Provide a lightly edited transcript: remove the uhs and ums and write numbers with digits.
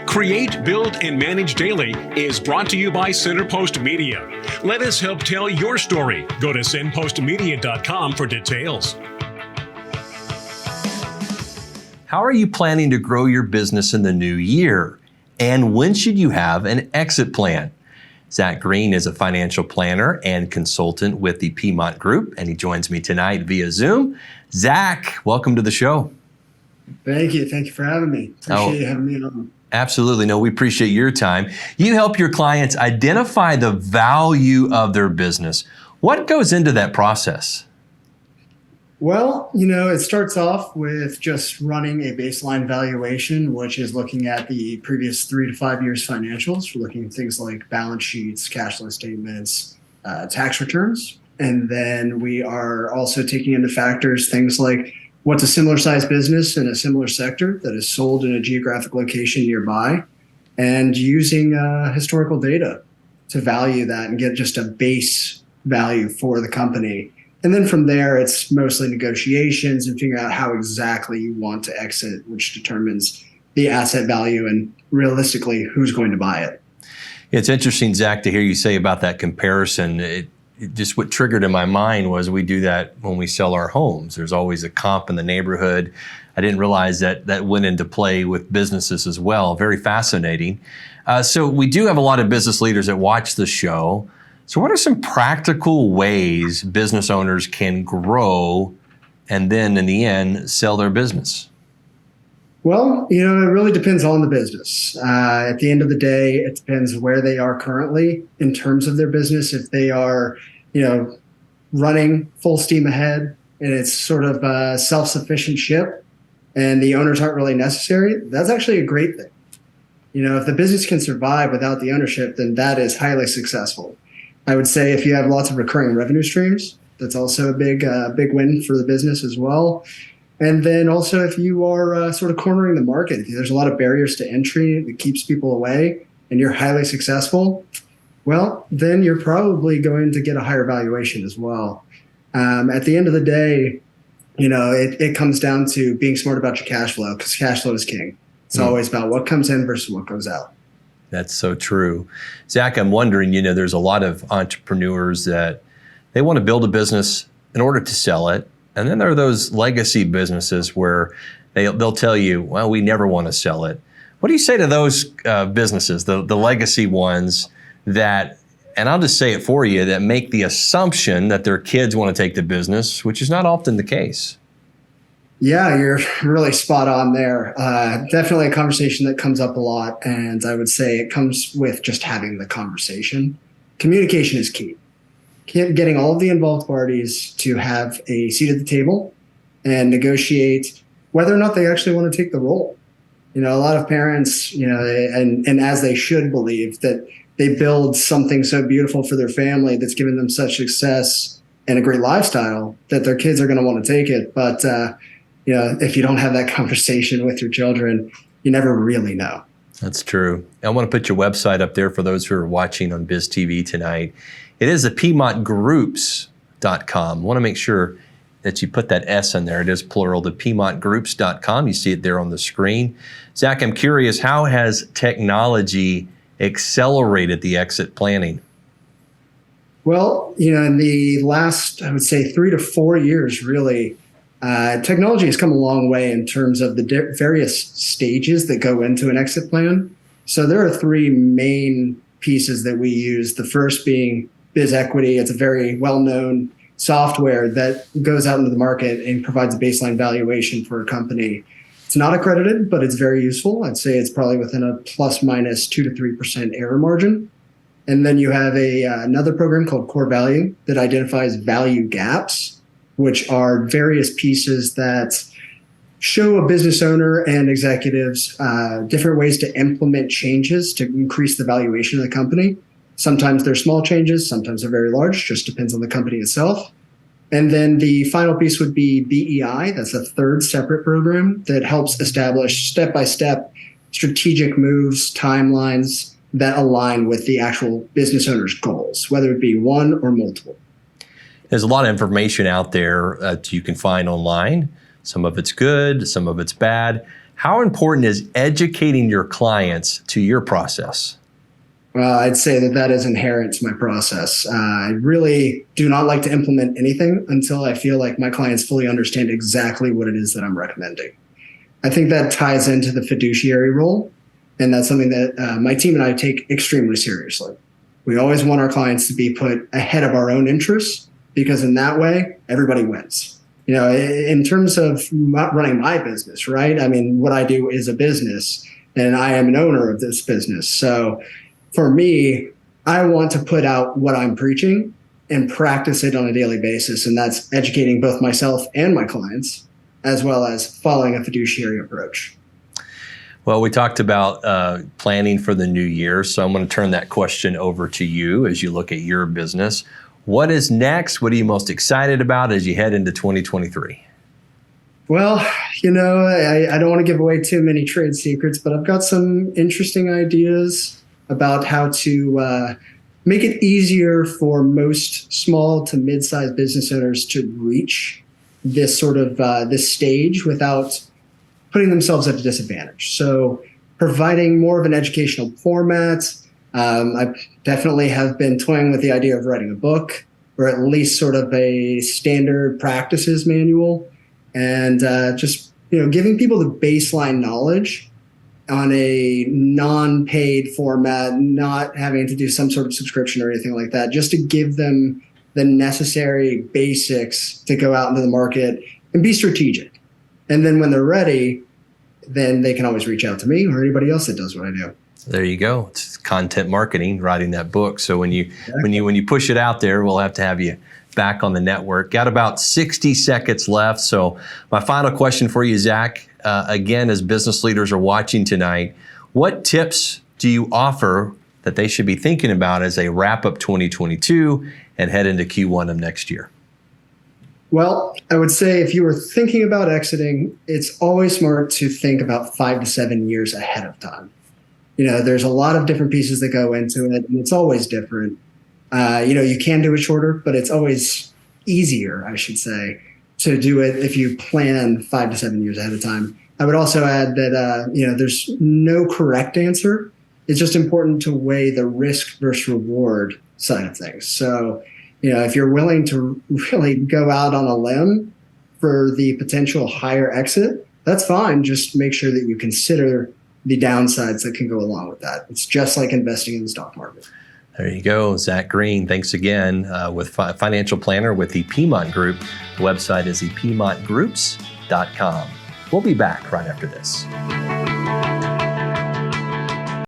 Create, Build, and Manage Daily is brought to you by Centerpost Media. Let us help tell your story. Go to centerpostmedia.com for details. How are you planning to grow your business in the new year? And when should you have an exit plan? Zach Green is a financial planner and consultant with the Piedmont Group, and he joins me tonight via Zoom. Zach, welcome to the show. Thank you. Thank you for having me. Appreciate you having me on. Absolutely. No, we appreciate your time. You help your clients identify the value of their business. What goes into that process? Well, it starts off with just running a baseline valuation, which is looking at the previous 3 to 5 years financials. We're looking at things like balance sheets, cash flow statements, tax returns. And then we are also taking into factors things like what's a similar size business in a similar sector that is sold in a geographic location nearby, and using historical data to value that and get just a base value for the company. And then from there, it's mostly negotiations and figuring out how exactly you want to exit, which determines the asset value and realistically who's going to buy it. It's interesting, Zach, to hear you say about that comparison. Just what triggered in my mind was we do that when we sell our homes. There's always a comp in the neighborhood. I didn't realize that went into play with businesses as well. Very fascinating. So we do have a lot of business leaders that watch the show. So what are some practical ways business owners can grow and then in the end sell their business? Well, it really depends on the business. At the end of the day, it depends where they are currently in terms of their business. If they are, running full steam ahead and it's sort of a self-sufficient ship and the owners aren't really necessary, that's actually a great thing. If the business can survive without the ownership, then that is highly successful. I would say if you have lots of recurring revenue streams, that's also a big win for the business as well. And then also if you are sort of cornering the market, if there's a lot of barriers to entry that keeps people away and you're highly successful, well, then you're probably going to get a higher valuation as well. At the end of the day, it comes down to being smart about your cash flow, because cash flow is king. It's always about what comes in versus what goes out. That's so true. Zach, I'm wondering, there's a lot of entrepreneurs that they want to build a business in order to sell it. And then there are those legacy businesses where they'll tell you, well, we never want to sell it. What do you say to those businesses, the legacy ones that, and I'll just say it for you, that make the assumption that their kids want to take the business, which is not often the case? Yeah, you're really spot on there. Definitely a conversation that comes up a lot. And I would say it comes with just having the conversation. Communication is key. Getting all of the involved parties to have a seat at the table and negotiate whether or not they actually want to take the role. A lot of parents, and as they should believe, that they build something so beautiful for their family that's given them such success and a great lifestyle that their kids are going to want to take it. But if you don't have that conversation with your children, you never really know. That's true. I want to put your website up there for those who are watching on BizTV tonight. It is the PiedmontGroups.com. I want to make sure that you put that S in there. It is plural, the PiedmontGroups.com. You see it there on the screen. Zach, I'm curious, how has technology accelerated the exit planning? Well, in the last, I would say 3 to 4 years, really, technology has come a long way in terms of the various stages that go into an exit plan. So there are 3 main pieces that we use. The first being BizEquity. It's a very well-known software that goes out into the market and provides a baseline valuation for a company. It's not accredited, but it's very useful. I'd say it's probably within a plus minus 2 to 3% error margin. And then you have another program called Core Value that identifies value gaps, which are various pieces that show a business owner and executives different ways to implement changes to increase the valuation of the company. Sometimes they're small changes, sometimes they're very large, just depends on the company itself. And then the final piece would be BEI. That's a third separate program that helps establish step-by-step strategic moves, timelines that align with the actual business owner's goals, whether it be one or multiple. There's a lot of information out there that you can find online. Some of it's good, some of it's bad. How important is educating your clients to your process? Well, I'd say that is inherent to my process. I really do not like to implement anything until I feel like my clients fully understand exactly what it is that I'm recommending. I think that ties into the fiduciary role, and that's something that my team and I take extremely seriously. We always want our clients to be put ahead of our own interests, because in that way, everybody wins. In terms of running my business, right? I mean, what I do is a business, and I am an owner of this business. So for me, I want to put out what I'm preaching and practice it on a daily basis. And that's educating both myself and my clients, as well as following a fiduciary approach. Well, we talked about planning for the new year. So I'm going to turn that question over to you as you look at your business. What is next? What are you most excited about as you head into 2023? Well, I don't want to give away too many trade secrets, but I've got some interesting ideas about how to make it easier for most small to mid-sized business owners to reach this sort of this stage without putting themselves at a disadvantage. So providing more of an educational format. I definitely have been toying with the idea of writing a book, or at least sort of a standard practices manual, and just giving people the baseline knowledge on a non-paid format, not having to do some sort of subscription or anything like that, just to give them the necessary basics to go out into the market and be strategic. And then when they're ready, then they can always reach out to me or anybody else that does what I do. There you go. It's content marketing, writing that book. So when you push it out there, we'll have to have you back on the network. Got about 60 seconds left. So my final question for you, Zach, again, as business leaders are watching tonight, what tips do you offer that they should be thinking about as they wrap up 2022 and head into Q1 of next year? Well, I would say if you were thinking about exiting, it's always smart to think about 5 to 7 years ahead of time. There's a lot of different pieces that go into it, and it's always different. You can do it shorter, but it's always easier, I should say, to do it if you plan 5 to 7 years ahead of time. I would also add that, there's no correct answer. It's just important to weigh the risk versus reward side of things. So, if you're willing to really go out on a limb for the potential higher exit, that's fine. Just make sure that you consider the downsides that can go along with that. It's just like investing in the stock market. There you go. Zach Green, thanks again, with financial planner with the Piedmont Group. The website is thepiedmontgroups.com. We'll be back right after this.